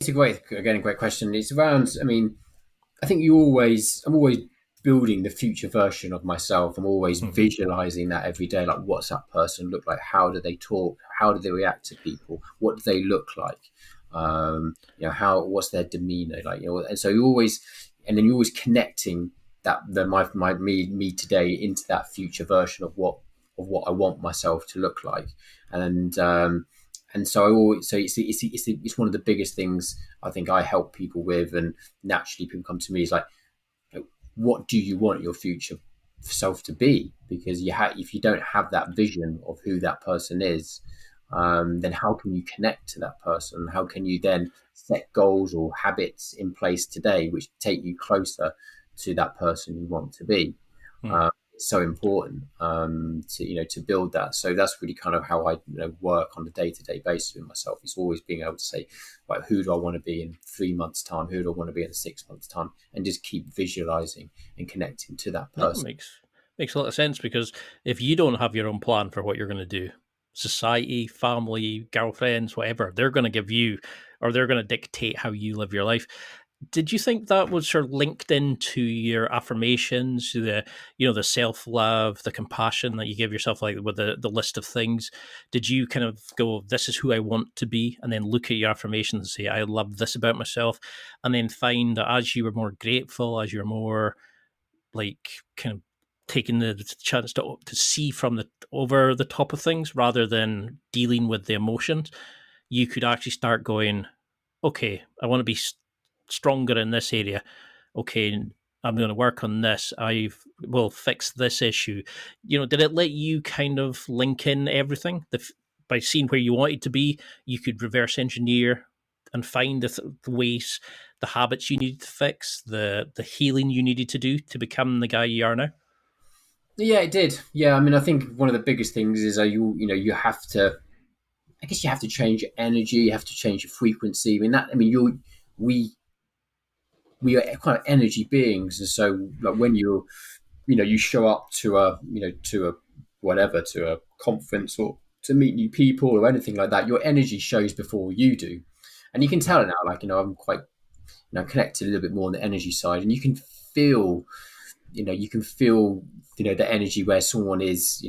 It's a great question. It's around, I mean, I think I'm always building the future version of myself. I'm always Hmm. visualizing that every day. Like, what's that person look like? How do they talk? How do they react to people? What do they look like? What's their demeanor like? And so you're always connecting me today into that future version of what I want myself to look like. And so I always so it's one of the biggest things I think I help people with, and naturally people come to me is like, what do you want your future self to be? Because if you don't have that vision of who that person is, then how can you connect to that person? How can you then set goals or habits in place today which take you closer to that person you want to be? Hmm. It's so important to build that. So that's really kind of how I work on a day to day basis with myself. It's always being able to say, right, who do I want to be in 3 months' time? Who do I want to be in 6 months' time? And just keep visualizing and connecting to that No, it person. makes a lot of sense, because if you don't have your own plan for what you're going to do, society, family, girlfriends, whatever, they're going to give you, or they're going to dictate how you live your life. Did you think that was sort of linked into your affirmations, the self love, the compassion that you give yourself, like with the list of things? Did you kind of go, this is who I want to be, and then look at your affirmations and say, I love this about myself, and then find that as you were more grateful, as you're more like kind of taking the chance to see from the over the top of things rather than dealing with the emotions, you could actually start going, okay, I want to be stronger in this area. Okay, I'm going to work on this. I will fix this issue. Did it let you kind of link in everything? By seeing where you wanted to be, you could reverse engineer and find the ways, the habits you needed to fix, the healing you needed to do to become the guy you are now. Yeah, it did. Yeah, I mean, I think one of the biggest things is you have to. I guess you have to change your energy. You have to change your frequency. I mean that. I mean we we are kind of energy beings, and so like when you show up to a whatever, to a conference or to meet new people or anything like that, your energy shows before you do. And you can tell now, like, I'm quite connected a little bit more on the energy side, and feel you can feel the energy where someone is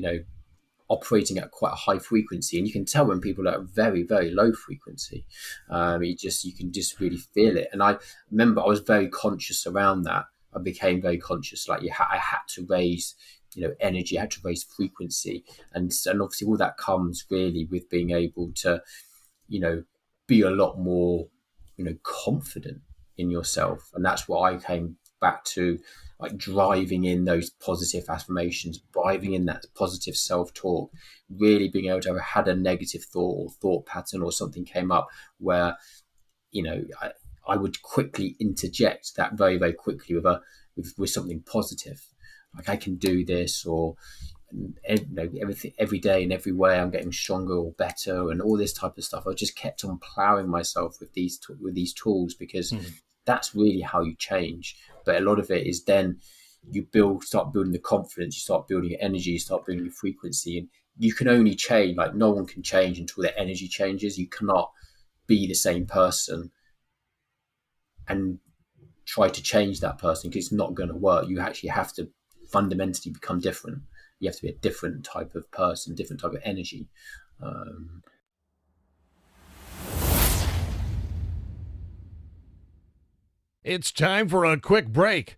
operating at quite a high frequency, and you can tell when people are at very, very low frequency. You can just really feel it. And I remember I was very conscious around that. I became very conscious, like I had to raise energy, I had to raise frequency, and obviously all that comes really with being able to you know be a lot more confident in yourself. And that's what I came back to, like driving in those positive affirmations, driving in that positive self-talk, really being able to have had a negative thought or thought pattern or something came up where you know I, I would quickly interject that very, very quickly with something positive, like I can do this, or everything, every day and every way I'm getting stronger or better, and all this type of stuff. I just kept on plowing myself with these tools, because Hmm. that's really how you change. But a lot of it is then start building the confidence, you start building your energy, you start building your frequency, and you can only change. Like, no one can change until their energy changes. You cannot be the same person and try to change that person, because it's not going to work. You actually have to fundamentally become different. You have to be a different type of person, different type of energy. Um, It's time for a quick break.